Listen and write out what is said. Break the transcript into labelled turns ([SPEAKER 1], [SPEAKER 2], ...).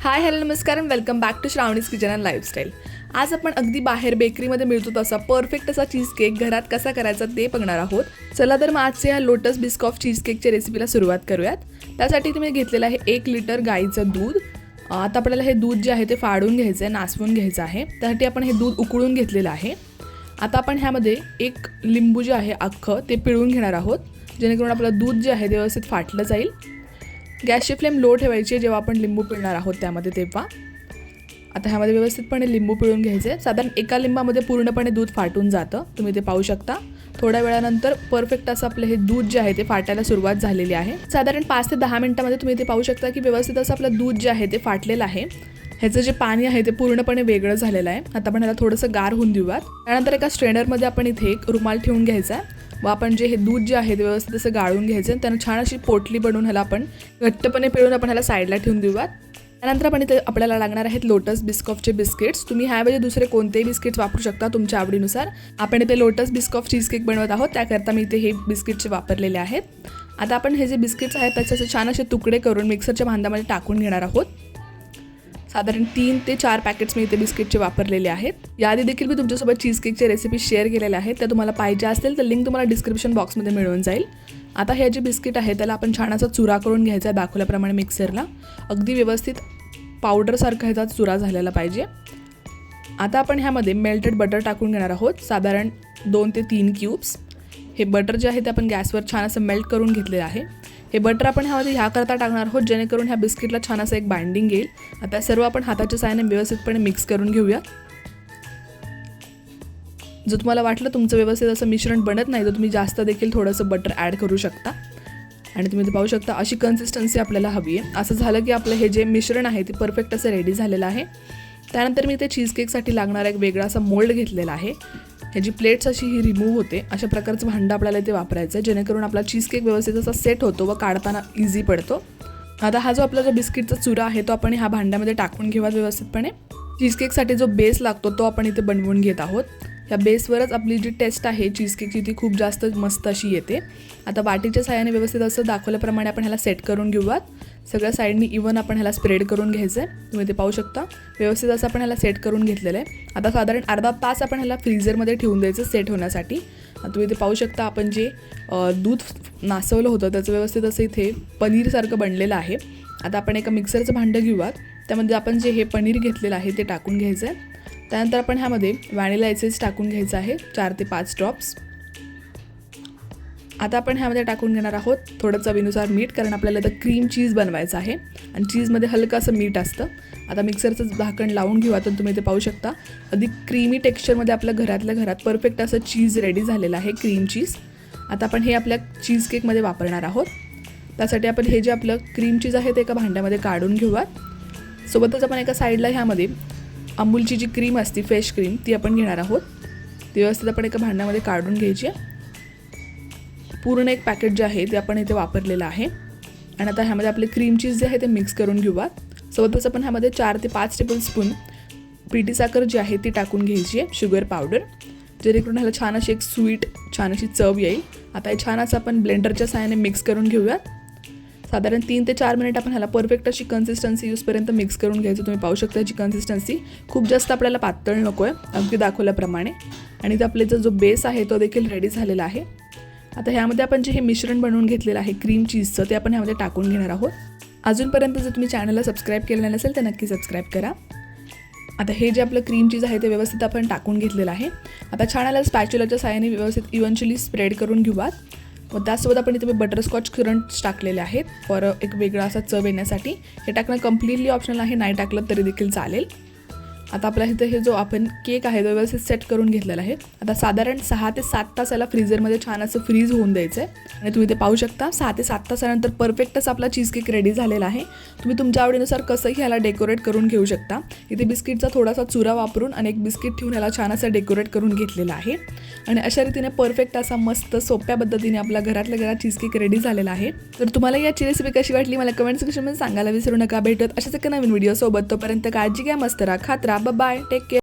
[SPEAKER 1] हाय hello नमस्कार and welcome back to Shravani's kitchen and lifestyle. आज आपण अगदी बाहेर बेकरीमध्ये मिळतो तसा परफेक्ट असा चीज केक घरात कसा करायचा ते बघणार आहोत. चला तर मग आजच्या या लोटस बिस्कॉफ चीज केकच्या रेसिपीला सुरुवात करूयात. त्यासाठी तुम्ही घेतलेलं आहे 1 लिटर गाईचं दूध. आता आपल्याला हे दूध जे आहे ते फाडून घ्यायचं आहे, नासवून घ्यायचं आहे. त्यासाठी आपण हे दूध उकळून घेतलेलं आहे. आता आपण ह्यामध्ये 1 लिंबू जे आहे अख्खं ते पिळून घेणार आहोत, जेणेकरून आपलं दूध जे आहे ते व्यवस्थित फाटलं जाईल. गॅसची फ्लेम लो ठेवायची जेव्हा आपण लिंबू पिळणार आहोत त्यामध्ये तेव्हा. आता ह्यामध्ये व्यवस्थितपणे लिंबू पिळून घ्यायचे. साधारण एका लिंबामध्ये पूर्णपणे दूध फाटून जातं, तुम्ही ते पाहू शकता. थोड्या वेळानंतर परफेक्ट असं आपलं हे दूध जे आहे ते फाटायला सुरुवात झालेली आहे. साधारण 5 ते 10 मिनिटांमध्ये तुम्ही ते पाहू शकता की व्यवस्थित असं आपलं दूध जे आहे ते फाटलेलं आहे. ह्याचं जे पाणी आहे ते पूर्णपणे वेगळं झालेलं आहे. आता आपण ह्याला थोडंसं गार होऊन देऊयात. त्यानंतर एका स्ट्रेनरमध्ये आपण इथे एक रुमाल ठेवून घ्यायचा आहे व आपण जे हे दूध जे आहे ते व्यवस्थित असं गाळून घ्यायचं आहे. त्यानं छान अशी पोटली बनवून ह्याला आपण घट्टपणे पिळून आपण ह्याला साईडला ठेवून देऊयात. त्यानंतर आपण इथे आपल्याला लागणार आहेत लोटस बिस्कॉफचे बिस्किट्स. तुम्ही ह्याऐवजी दुसरे कोणतेही बिस्किट्स वापरू शकता तुमच्या आवडीनुसार. आपण इथे लोटस बिस्कॉफ चीज केक बनवत आहोत, त्याकरता मी इथे हे बिस्किट्सचे वापरलेले आहेत. आता आपण हे जे बिस्किट्स आहेत त्याचे असे छान असे तुकडे करून मिक्सरच्या भांड्यामध्ये टाकून घेणार आहोत. साधारण 3 ते 4 पॅकेट्स मी इथे बिस्किटचे वापरलेले आहेत. याआधी देखील मी तुमच्यासोबत चीज केकचे रेसिपी शेअर केलेल्या आहेत, त्या तुम्हाला पाहिजे असेल तर लिंक तुम्हाला डिस्क्रिप्शन बॉक्समध्ये मिळून जाईल. आता हे जे बिस्किट आहे त्याला आपण छान असा चुरा करून घ्यायचा आहे दाखवल्याप्रमाणे मिक्सरला. अगदी व्यवस्थित पावडरसारखा ह्याचा चुरा झालेला पाहिजे. आता आपण ह्यामध्ये मेल्टेड बटर टाकून घेणार आहोत, साधारण 2 ते 3 क्यूब्स. हे बटर जे आहे ते आपण गॅसवर छान असं मेल्ट करून घेतलेलं आहे. हे बटर आपण ह्यामध्ये ह्याकरता टाकणार आहोत जेणेकरून ह्या बिस्किटला छान असं एक बाइंडिंग येईल. आता सर्व आपण हाताच्या साहाय्याने व्यवस्थितपणे मिक्स करून घेऊया. जर तुम्हाला वाटलं तुमचं व्यवस्थित असं मिश्रण बनत नाही तर तुम्ही जास्त देखील थोडंसं बटर ॲड करू शकता. आणि तुम्ही ते पाहू शकता अशी कन्सिस्टन्सी आपल्याला हवी आहे. असं झालं की आपलं हे जे मिश्रण आहे ते परफेक्ट असं रेडी झालेलं आहे. त्यानंतर मी ते चीज केकसाठी लागणारा एक वेगळा असा मोल्ड घेतलेला आहे. ह्याची प्लेट्स अशी ही रिमूव्ह होते, अशा प्रकारचं भांडं आपल्याला इथे वापरायचं आहे जेणेकरून आपला चीज केक व्यवस्थित असा सेट होतो व काढताना इझी पडतो. आता हा जो आपला जो बिस्किटचा चुरा आहे तो आपण ह्या भांड्यामध्ये टाकून घेऊयात व्यवस्थितपणे. चीज केकसाठी जो बेस लागतो तो आपण इथे बनवून घेत आहोत. ह्या बेसवरच आपली जी टेस्ट आहे चीज केकची ती खूप जास्त मस्त अशी येते. आता वाटीच्या साहाय्याने व्यवस्थित असं दाखवल्याप्रमाणे आपण ह्याला सेट करून घेऊयात. सगळ्या साईडनी इव्हन आपण ह्याला स्प्रेड करून घ्यायचं आहे. तुम्ही ते पाहू शकता व्यवस्थित असं आपण ह्याला सेट करून घेतलेलं आहे. आता साधारण अर्धा तास आपण ह्याला फ्रीझरमध्ये ठेवून द्यायचं सेट होण्यासाठी. तुम्ही ते पाहू शकता आपण जे दूध नासवलं होतं त्याचं व्यवस्थित असं इथे पनीरसारखं बनलेलं आहे. आता आपण एका मिक्सरचं भांडं घेऊयात, त्यामध्ये आपण जे हे पनीर घेतलेलं आहे ते टाकून घ्यायचं आहे. त्यानंतर आपण ह्यामध्ये व्हॅनिला एसेन्स टाकून घ्यायचं आहे 4 ते 5 ड्रॉप्स. आता आपण ह्यामध्ये टाकून घेणार आहोत थोडं चवीनुसार मीठ, कारण आपल्याला आता क्रीम चीज बनवायचं आहे आणि चीजमध्ये हलकं असं मीठ असतं. आता मिक्सरचं झाकण लावून घेऊ. आता तुम्ही ते पाहू शकता अधिक क्रीमी टेक्स्चरमध्ये आपल्या घरातल्या घरात परफेक्ट असं चीज रेडी झालेलं आहे, क्रीम चीज. आता आपण हे आपल्या चीज केकमध्ये वापरणार आहोत. त्यासाठी आपण हे जे आपलं क्रीम चीज आहे ते एका भांड्यामध्ये काढून घेऊयात. सोबतच आपण एका साईडला ह्यामध्ये अमूलची जी क्रीम असते फ्रेश क्रीम ती आपण घेणार आहोत. ती व्यवस्थित आपण एका भांड्यामध्ये काढून घ्यायची आहे. पूर्ण एक पॅकेट जे आहे ते आपण इथे वापरलेलं आहे. आणि आता ह्यामध्ये आपले क्रीम चीज जे आहे ते मिक्स करून घेऊयात. सोबतच आपण ह्यामध्ये 4 ते 5 टेबलस्पून पिठी साखर जी आहे ती टाकून घ्यायची आहे, शुगर पावडर, जेणेकरून ह्याला छान अशी एक स्वीट छान अशी चव येईल. आता हे छान असं आपण ब्लेंडरच्या साहाय्याने मिक्स करून घेऊयात. साधारण 3 ते 4 मिनिट आपण ह्याला परफेक्ट अशी कन्सिस्टन्सी यूजपर्यंत मिक्स करून घ्यायचं. तुम्ही पाहू शकता याची कन्सिस्टन्सी खूप जास्त आपल्याला पातळ नको आहे, अगदी दाखवल्याप्रमाणे. आणि ते आपल्याचा जो बेस आहे तो देखील रेडी झालेला आहे. आता ह्यामध्ये आपण जे हे मिश्रण बनवून घेतलेलं आहे क्रीम चीजचं ते आपण ह्यामध्ये टाकून घेणार आहोत. अजूनपर्यंत जर तुम्ही चॅनलला सबस्क्राईब केलेलं नसेल तर नक्की सबस्क्राईब करा. आता हे जे आपलं क्रीम चीज आहे ते व्यवस्थित आपण टाकून घेतलेलं आहे. आता छान याला स्पॅच्युलाच्या साहाय्याने व्यवस्थित इव्हनच्युअली स्प्रेड करून घेऊयात. व त्यासोबत आपण इथे बटरस्कॉच क्रंच टाकलेले आहेत फॉर एक वेगळा असा चव येण्यासाठी. हे टाकणं कम्प्लिटली ऑप्शनल आहे, नाही टाकलं तरी देखील चालेल. आता आपल्या इथे हे जो आपण केक आहे तो व्यवस्थित सेट करून घेतलेला आहे. आता साधारण 6 ते 7 तास याला फ्रीझरमध्ये छान असं फ्रीज होऊन द्यायचं आहे. आणि तुम्ही ते पाहू शकता 6 ते 7 तासानंतर परफेक्टच आपला चीज केक रेडी झालेला आहे. तुम्ही तुमच्या आवडीनुसार कसंही ह्याला डेकोरेट करून घेऊ शकता. इथे बिस्किटचा थोडासा चुरा वापरून आणि एक बिस्किट ठेवून ह्याला छान असं डेकोरेट करून घेतलेलं आहे. आणि अशा रीतीने परफेक्ट असा मस्त सोप्या पद्धतीने आपल्या घरातल्या घरात चीज केक रेडी झालेला आहे. तर तुम्हाला याची रेसिपी कशी वाटली मला कमेंट सेक्शनमध्ये सांगायला विसरू नका. भेटूयात अशाच एका नवीन व्हिडिओ सोबत. तोपर्यंत काळजी घ्या, मस्त राहा, खात राहा. Bye, take care.